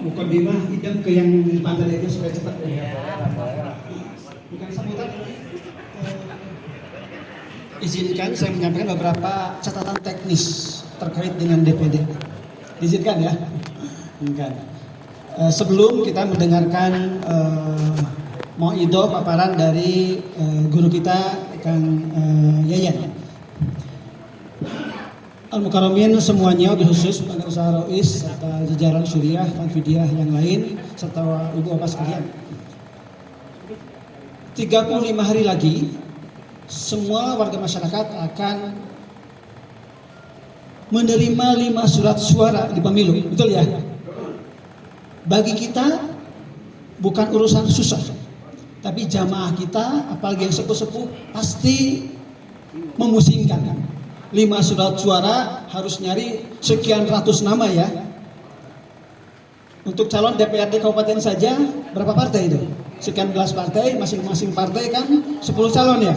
Bukan Bima, idam ke yang di pantai aja supaya cepat ya. Bukan sambutan. Izinkan saya menyampaikan beberapa catatan teknis terkait dengan DPD. Izinkan ya. Izinkan. Sebelum kita mendengarkan mauidhah paparan dari guru kita Kang Yayan. Al-Mukarramin semuanya, khusus Badan Usaha Rois serta jajaran Syuriah dan Fidyah yang lain serta ibu bapak sekalian. 35 hari lagi semua warga masyarakat akan menerima 5 surat suara di pemilu, betul ya? Bagi kita bukan urusan susah, tapi jamaah kita apalagi yang sepuh-sepuh pasti memusingkan. 5 surat suara harus nyari sekian ratus nama ya. Untuk calon DPRD kabupaten saja berapa partai itu? Sekian belas partai, masing-masing partai kan 10 calon ya.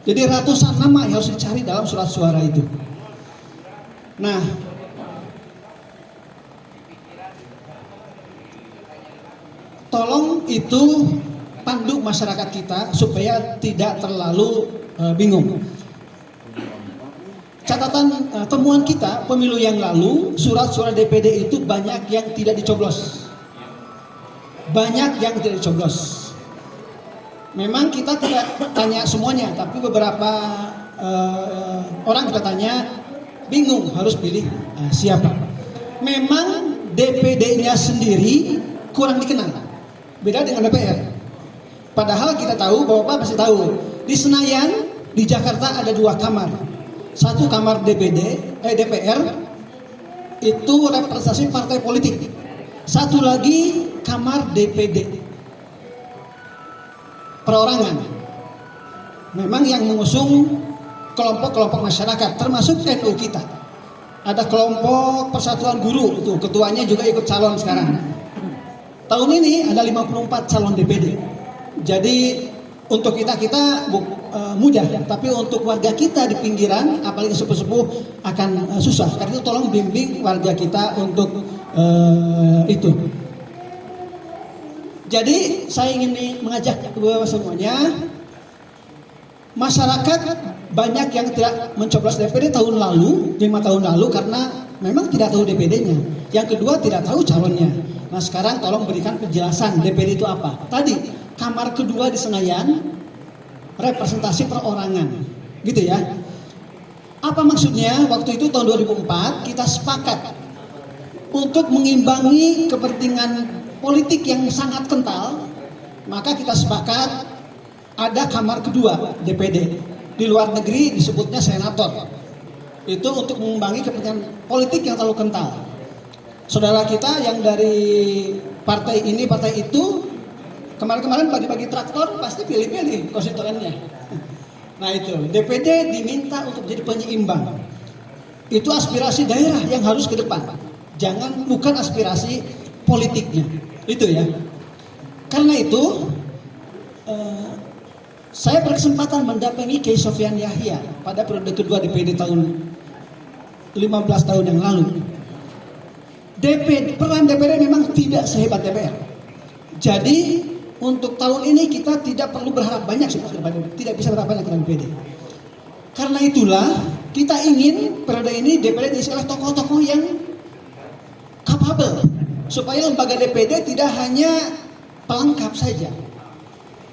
Jadi ratusan nama yang harus dicari dalam surat suara itu. Nah, tolong itu pandu masyarakat kita supaya tidak terlalu bingung. Catatan temuan kita pemilu yang lalu, surat-surat DPD itu banyak yang tidak dicoblos. Banyak yang tidak dicoblos. Memang kita tidak tanya semuanya, tapi beberapa orang kita tanya bingung harus pilih siapa. Memang DPD-nya sendiri kurang dikenal. Beda dengan DPR. Padahal kita tahu, Bapak pasti tahu, di Senayan, di Jakarta ada 2 kamar. Satu kamar DPR itu representasi partai politik. Satu lagi kamar DPD perorangan. Memang yang mengusung kelompok-kelompok masyarakat termasuk NU kita. Ada kelompok Persatuan Guru itu ketuanya juga ikut calon sekarang. Tahun ini ada 54 calon DPD. Jadi untuk kita mudah, tapi untuk warga kita di pinggiran, apalagi sepuh-sepuh akan susah. Karena itu tolong bimbing warga kita untuk itu. Jadi saya ingin mengajak kepada semuanya, masyarakat banyak yang tidak mencoblos DPD tahun lalu, 5 tahun lalu karena memang tidak tahu DPD-nya. Yang kedua tidak tahu calonnya. Nah sekarang tolong berikan penjelasan DPD itu apa. Tadi kamar kedua di Senayan representasi perorangan, gitu ya. Apa maksudnya? Waktu itu tahun 2004 kita sepakat untuk mengimbangi kepentingan politik yang sangat kental, maka kita sepakat ada kamar kedua DPD. Di luar negeri disebutnya senator. Itu untuk mengimbangi kepentingan politik yang terlalu kental. Saudara kita yang dari partai ini, partai itu, kemarin-kemarin bagi-bagi traktor pasti pilih-pilih konstituennya. Nah itu, DPD diminta untuk jadi penyeimbang. Itu aspirasi daerah yang harus ke depan. Bukan aspirasi politiknya. Itu ya. Karena itu, saya berkesempatan mendampingi Kiai Sofyan Yahya pada periode kedua DPD tahun 15 tahun yang lalu. Peran DPD memang tidak sehebat DPR. Jadi untuk tahun ini kita tidak perlu berharap banyak sih, tidak bisa berharap banyak dengan DPD. Karena itulah kita ingin periode ini DPD diisi oleh tokoh-tokoh yang capable, supaya lembaga DPD tidak hanya pelengkap saja,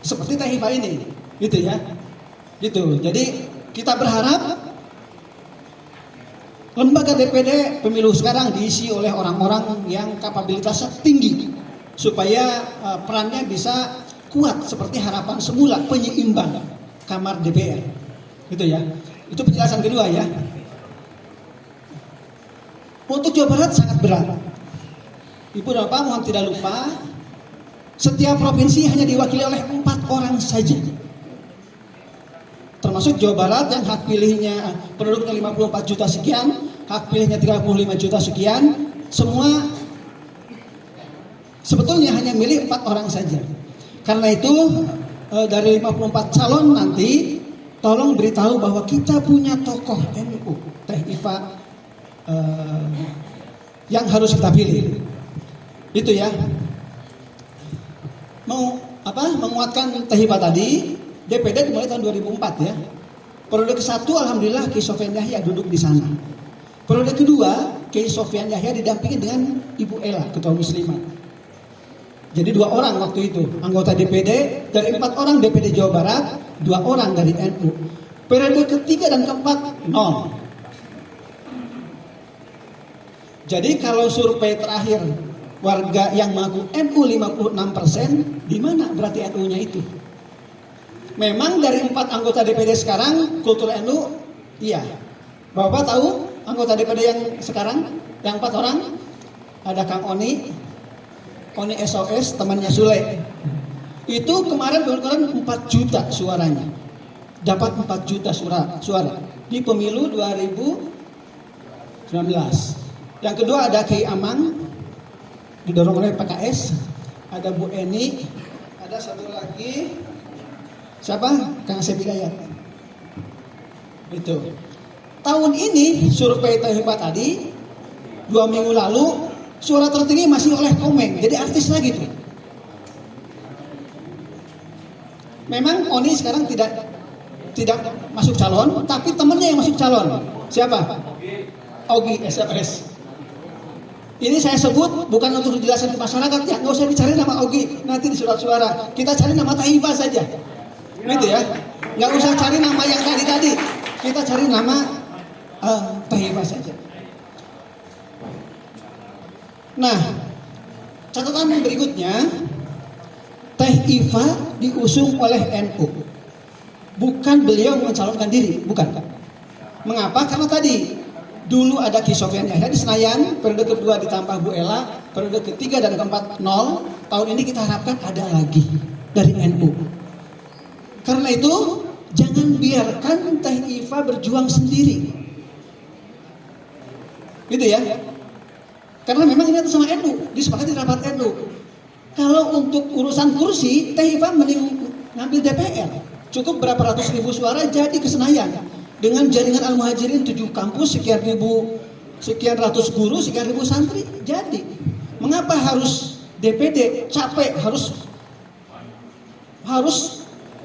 seperti Teh Hibah ini, gitu ya. Gitu. Jadi kita berharap lembaga DPD pemilu sekarang diisi oleh orang-orang yang kapabilitasnya tinggi, supaya perannya bisa kuat seperti harapan semula penyeimbang kamar DPR, gitu ya. Itu penjelasan kedua ya. Untuk Jawa Barat sangat berat. Ibu dan Bapak mohon tidak lupa, setiap provinsi hanya diwakili oleh 4 orang saja. Termasuk Jawa Barat yang hak pilihnya penduduknya 54 juta sekian, hak pilihnya 35 juta sekian, semua sebetulnya hanya milih 4 orang saja. Karena itu dari 54 calon nanti tolong beritahu bahwa kita punya tokoh NU, Teh Iva eh, yang harus kita pilih. Itu ya. Menguatkan Teh Iva tadi, DPD dimulai tahun 2004 ya. Periode ke-1 alhamdulillah Kiai Sofyan Yahya duduk di sana. Periode kedua Kiai Sofyan Yahya didampingi dengan Ibu Ela, Ketua Muslimat. Jadi 2 orang waktu itu anggota DPD, dari 4 orang DPD Jawa Barat, 2 orang dari NU. Periode ketiga dan keempat 0. Jadi kalau survei terakhir warga yang mengaku NU 56%, di mana berarti NU-nya itu? Memang dari 4 anggota DPD sekarang kultur NU, iya. Bapak tahu anggota DPD yang sekarang, yang 4 orang? Ada Kang Oni SOS, temannya Sule. Itu kemarin 4 juta suaranya. Dapat 4 juta suara di pemilu 2019. Yang kedua ada Kiai Amang, didorong oleh PKS. Ada Bu Eni, ada satu lagi siapa? Kang Asep Hidayat. Itu. Tahun ini survei Teh Iva tadi 2 minggu lalu suara tertinggi masih oleh Komeng. Jadi artis lagi tuh. Memang Oni sekarang tidak masuk calon, tapi temennya yang masuk calon. Siapa? Ogi SFS. Ini saya sebut bukan untuk dijelaskan ke masyarakat ya, nggak usah dicari nama Ogi nanti di surat suara. Kita cari nama Teh Iva saja, gitu ya. Nggak usah cari nama yang tadi. Kita cari nama Teh Iva saja. Nah, catatan berikutnya, Teh Iva diusung oleh NU. Bukan beliau mencalonkan diri, bukan. Mengapa? Karena tadi dulu ada Kiai Sofyan Yahya di Senayan, periode kedua ditambah Bu Ela, periode ketiga dan keempat 0. Tahun ini kita harapkan ada lagi dari NU. Karena itu jangan biarkan Teh Iva berjuang sendiri, gitu ya. Karena memang ini atas sama NU, disepakati rapat NU. Kalau untuk urusan kursi, Teh Iva mending ngambil DPR. Cukup berapa ratus ribu suara jadi ke Senayan. Dengan jaringan Al-Muhajirin 7 kampus, sekian ratus guru, sekian ribu santri, jadi. Mengapa harus DPD? Capek, harus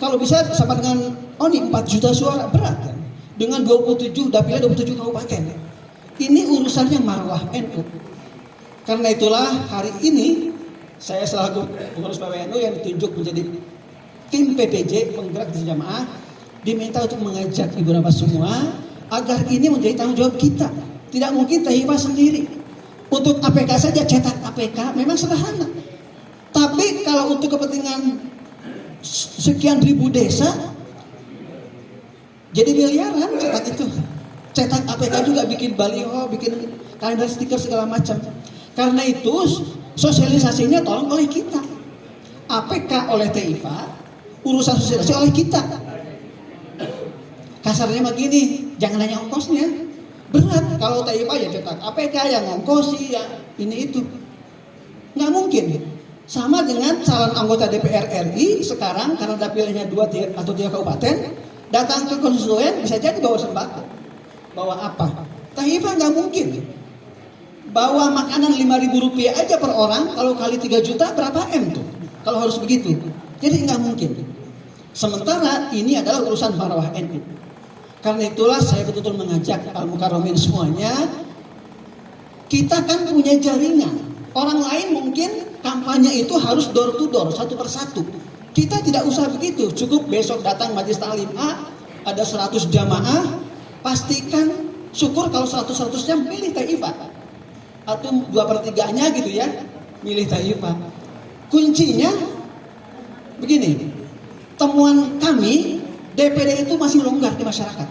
kalau bisa sama dengan Oni 4 juta suara, berat kan? Dengan 27 dapilnya 27 kabupaten. Ini urusannya marwah NU. Karena itulah hari ini saya selaku pengurus PWNU yang ditunjuk menjadi tim PPJ penggerak jamaah diminta untuk mengajak ibu bapak semua agar ini menjadi tanggung jawab kita. Tidak mungkin Teh Iva sendiri. Untuk APK saja cetak APK memang sederhana. Tapi kalau untuk kepentingan sekian ribu desa jadi miliaran cetak itu. Cetak APK juga bikin baliho, bikin kalender stiker segala macam. Karena itu sosialisasinya tolong oleh kita. APK oleh Teh Iva, urusan sosialisasi oleh kita. Kasarnya begini, jangan hanya ongkosnya. Berat kalau Teh Iva ya cetak APK yang ongkosi ya ini itu. Nggak mungkin. Sama dengan calon anggota DPR RI sekarang karena dapilnya 2 atau 3 kabupaten, datang ke konstituen bisa jadi bawa sembako. Bawa apa? Teh Iva nggak mungkin. Bawa makanan Rp5.000 aja per orang, kalau kali 3 juta berapa M tuh? Kalau harus begitu. Jadi nggak mungkin. Sementara ini adalah urusan marwah NU. Karena itulah saya betul-betul mengajak Al-Mukarramin semuanya. Kita kan punya jaringan. Orang lain mungkin kampanye itu harus door to door, satu persatu. Kita tidak usah begitu. Cukup besok datang majelis taklim A, ada 100 jamaah, pastikan syukur kalau 100-100-nya pilih Teh Iva. Atau 2/3-nya gitu ya, milih Teh Iva. Kuncinya begini, temuan kami DPD itu masih longgar di masyarakat.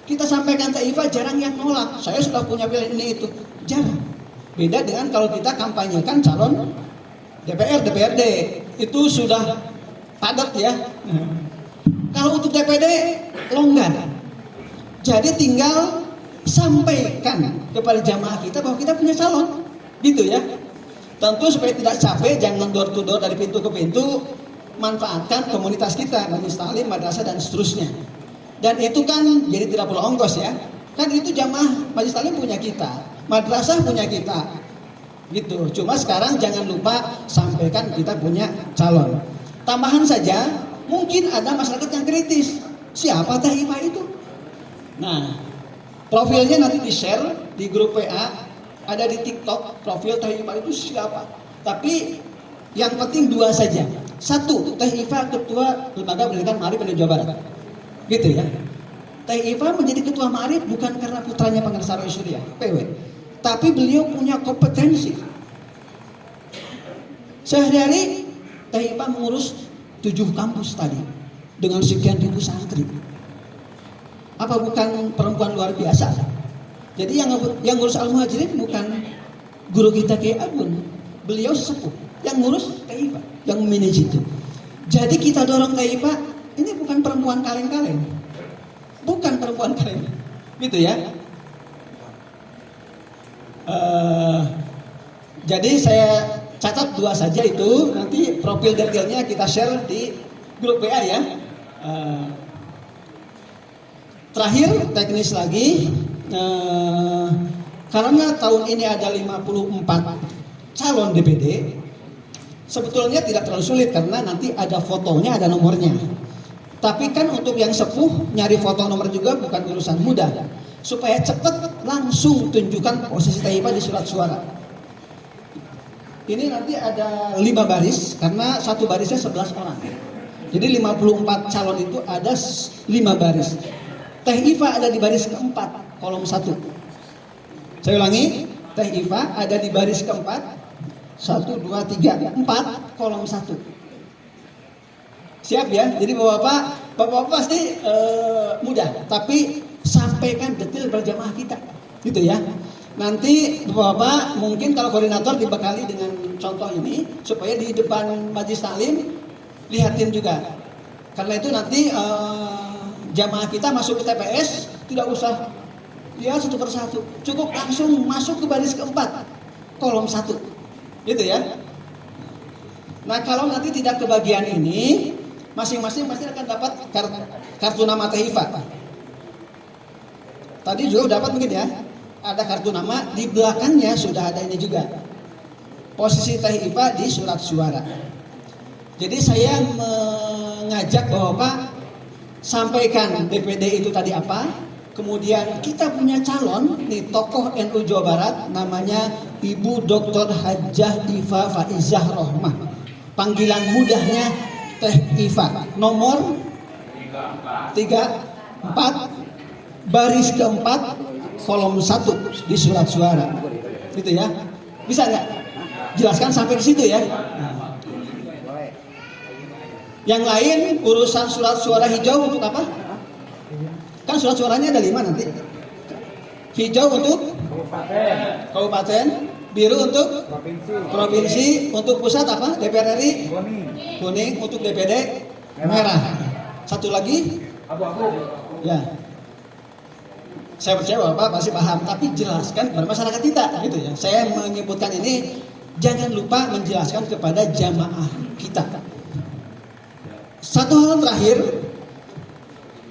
Kita sampaikan Teh Iva jarang yang nolak. Saya sudah punya pilihan ini itu, jarang. Beda dengan kalau kita kampanyekan calon DPR, DPRD itu sudah padat ya. Kalau untuk DPD longgar. Jadi tinggal sampaikan kepada jamaah kita bahwa kita punya calon, gitu ya. Tentu supaya tidak capek, jangan door to door dari pintu ke pintu. Manfaatkan komunitas kita, majelis taklim, madrasah dan seterusnya. Dan itu kan jadi tidak perlu ongkos ya. Kan itu jamaah majelis taklim punya kita, madrasah punya kita, gitu. Cuma sekarang jangan lupa sampaikan kita punya calon. Tambahan saja, mungkin ada masyarakat yang kritis. Siapa Teh Ipa itu? Nah, profilnya nanti di-share di grup WA, ada di TikTok, profil Teh Ipa itu siapa. Tapi yang penting dua saja. Satu, Teh Ipa Ketua Lembaga Pendidikan Ma'arif Jawa Barat. Gitu ya. Teh Ipa menjadi Ketua Ma'arif bukan karena putranya Pengarsa Rois Surya, PW. Tapi beliau punya kompetensi. Sehari-hari Teh Ipa mengurus 7 kampus tadi dengan sekian ribu santri. Apa bukan perempuan luar biasa? Jadi yang ngurus Al-Muhajirin bukan guru kita Kiai Agun, beliau sesepuh. Yang ngurus Teh Ipa, yang manage itu. Jadi kita dorong Teh Ipa, ini bukan perempuan kaleng-kaleng, bukan perempuan kaleng, gitu ya. Jadi saya catat 2 saja itu, nanti profil detailnya kita share di grup WA ya. Terakhir teknis lagi, karena tahun ini ada 54 calon DPD, sebetulnya tidak terlalu sulit karena nanti ada fotonya, ada nomornya. Tapi kan untuk yang sepuh nyari foto nomor juga bukan urusan mudah. Supaya cepat langsung tunjukkan posisi Teh Ipa di surat suara. Ini nanti ada 5 baris karena satu barisnya 11 orang. Jadi 54 calon itu ada 5 baris. Teh Ipa ada di baris keempat, kolom 1. Saya ulangi, Teh Ipa ada di baris keempat, 1, 2, 3, 4, kolom 1. Siap ya? Jadi bapak-bapak pasti mudah, tapi sampaikan detail berjamaah kita, gitu ya. Nanti bapak mungkin kalau koordinator dibekali dengan contoh ini supaya di depan majelis taklim lihatin juga. Karena itu nanti jamaah kita masuk ke TPS tidak usah ya satu persatu, cukup langsung masuk ke baris keempat, kolom 1, gitu ya. Nah kalau nanti tidak kebagian ini, masing-masing pasti akan dapat kartu nama Teh Ipa. Tadi juga dapat mungkin ya, ada kartu nama, di belakangnya sudah ada ini juga, posisi Teh Ipa di surat suara. Jadi saya mengajak Bapak sampaikan DPD itu tadi apa, kemudian kita punya calon nih, tokoh NU Jawa Barat, namanya Ibu Dr. Hajah Iva Faizah Rohmah, panggilan mudahnya Teh Iva, nomor 34, baris keempat, kolom 1 di surat suara, gitu ya. Bisa nggak? Jelaskan sampai ke situ ya. Yang lain urusan surat suara hijau untuk apa? Kan surat suaranya ada 5 nanti. Hijau untuk kabupaten, biru untuk provinsi, untuk pusat apa? DPR RI kuning, untuk DPD merah. Satu lagi abu-abu. Ya. Saya percaya Bapak pasti paham, tapi jelaskan kepada masyarakat kita, gitu ya. Saya menyebutkan ini, jangan lupa menjelaskan kepada jamaah kita. Satu hal terakhir,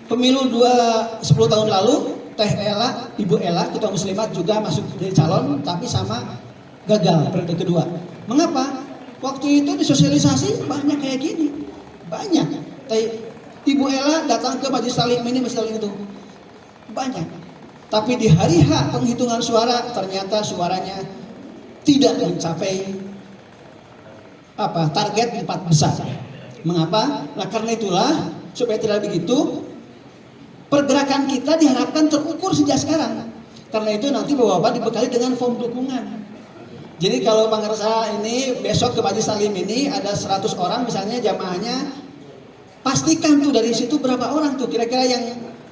pemilu 10 tahun lalu, Teh Ella, Ibu Ella, Ketua Muslimat juga masuk jadi calon, tapi sama gagal periode kedua. Mengapa? Waktu itu disosialisasi banyak kayak gini, banyak. Ibu Ella datang ke majelis taklim ini, majelis taklim itu, banyak. Tapi di hari H penghitungan suara ternyata suaranya tidak mencapai target 4 besar. Mengapa? Nah karena itulah supaya tidak begitu, pergerakan kita diharapkan terukur sejak sekarang. Karena itu nanti Bapak dibekali dengan form dukungan. Jadi kalau Pengarsa ini besok ke majelis taklim ini ada 100 orang misalnya jamaahnya, pastikan tuh dari situ berapa orang tuh kira-kira yang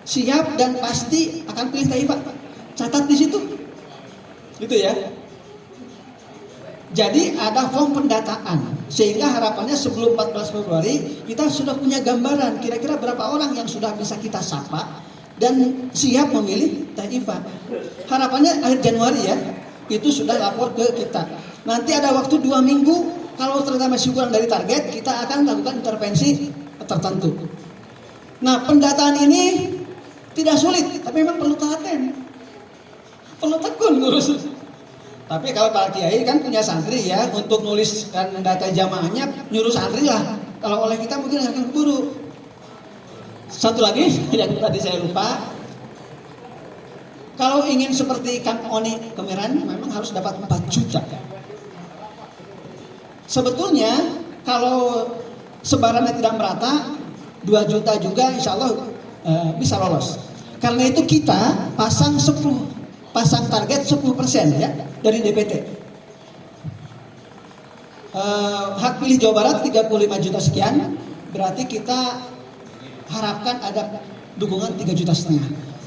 siap dan pasti akan pilih Teh Ipa. Catat di situ. Gitu ya. Jadi ada form pendataan sehingga harapannya sebelum 14 Februari kita sudah punya gambaran kira-kira berapa orang yang sudah bisa kita sapa dan siap memilih Teh Ipa. Harapannya akhir Januari ya, itu sudah lapor ke kita. Nanti ada waktu 2 minggu, kalau ternyata masih kurang dari target, kita akan lakukan intervensi tertentu. Nah pendataan ini tidak sulit, tapi memang perlu telaten. Perlu tekun ngurus. Tapi kalau Pak Kiai kan punya santri ya, untuk nuliskan data jamaahnya nyuruh santri lah. Kalau oleh kita mungkin akan keburu. Satu lagi yang tadi saya lupa, kalau ingin seperti Kang Oni Kemeran memang harus dapat 4 juta. Sebetulnya kalau sebarannya tidak merata 2 juta juga insya Allah bisa lolos. Karena itu kita pasang target 10% ya dari DPT. Hak pilih Jawa Barat 35 juta sekian, berarti kita harapkan ada dukungan 3,5 juta.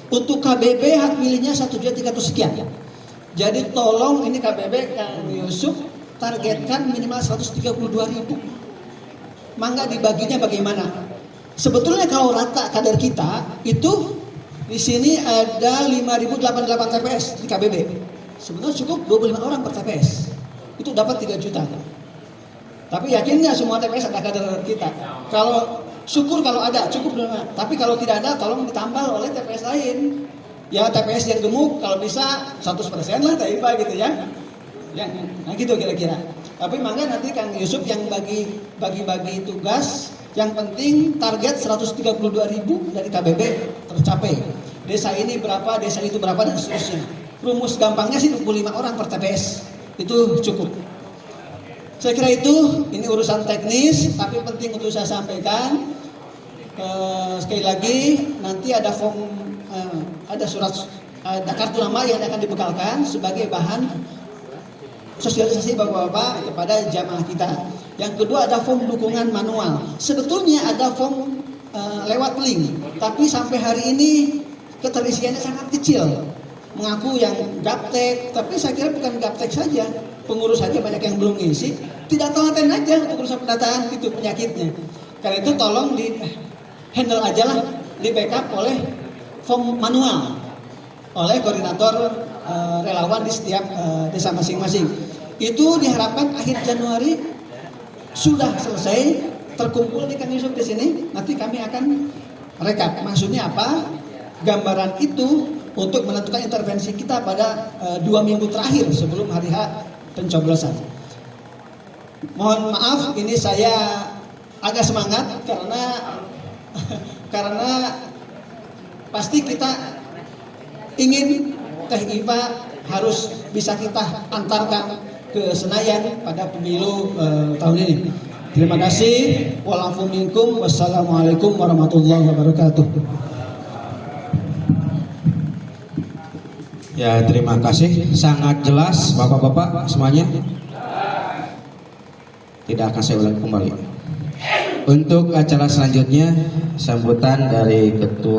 Untuk KBB hak pilihnya 1,300,000 sekian. Jadi tolong ini KBB Kang Yusuf targetkan minimal 132.000. Mangga dibaginya bagaimana? Sebetulnya kalau rata kader kita itu di sini ada 5.088 TPS di KBB. Sebetulnya cukup 25 orang per TPS. Itu dapat 3 juta. Tapi yakin nggak semua TPS ada kader kita? Kalau syukur kalau ada, cukup dengan. Tapi kalau tidak ada, tolong ditambal oleh TPS lain. Ya TPS yang gemuk kalau bisa 100% lah TIPA gitu ya. Nah gitu kira-kira. Tapi mangga nanti Kang Yusuf yang bagi tugas. Yang penting target 132.000 dari KBB tercapai. Desa ini berapa, desa itu berapa dan seterusnya. Rumus gampangnya sih 25 orang per TPS. Itu cukup. Saya kira itu, ini urusan teknis, tapi penting untuk saya sampaikan. Sekali lagi, nanti ada form, ada kartu nama yang akan dibekalkan sebagai bahan sosialisasi bapak-bapak kepada jamaah kita. Yang kedua ada form dukungan manual. Sebetulnya ada form lewat link, tapi sampai hari ini keterisiannya sangat kecil. Mengaku yang gaptek, tapi saya kira bukan gaptek saja. Pengurus saja banyak yang belum ngisi. Tidak telaten aja untuk urusan pendataan itu penyakitnya. Karena itu tolong di handle aja lah, di backup oleh form manual oleh koordinator relawan di setiap desa masing-masing. Itu diharapkan akhir Januari sudah selesai terkumpul di Kang Yusuf di sini. Nanti kami akan rekap. Maksudnya apa? Gambaran itu untuk menentukan intervensi kita pada 2 minggu terakhir sebelum hari H pencoblosan. Mohon maaf, ini saya agak semangat karena pasti kita ingin Teh Iva harus bisa kita antarkan ke Senayan pada pemilu tahun ini. Terima kasih. Wassalamualaikum warahmatullahi wabarakatuh. Ya, terima kasih. Sangat jelas Bapak-bapak semuanya. Tidak akan saya ulang kembali. Untuk acara selanjutnya sambutan dari Ketua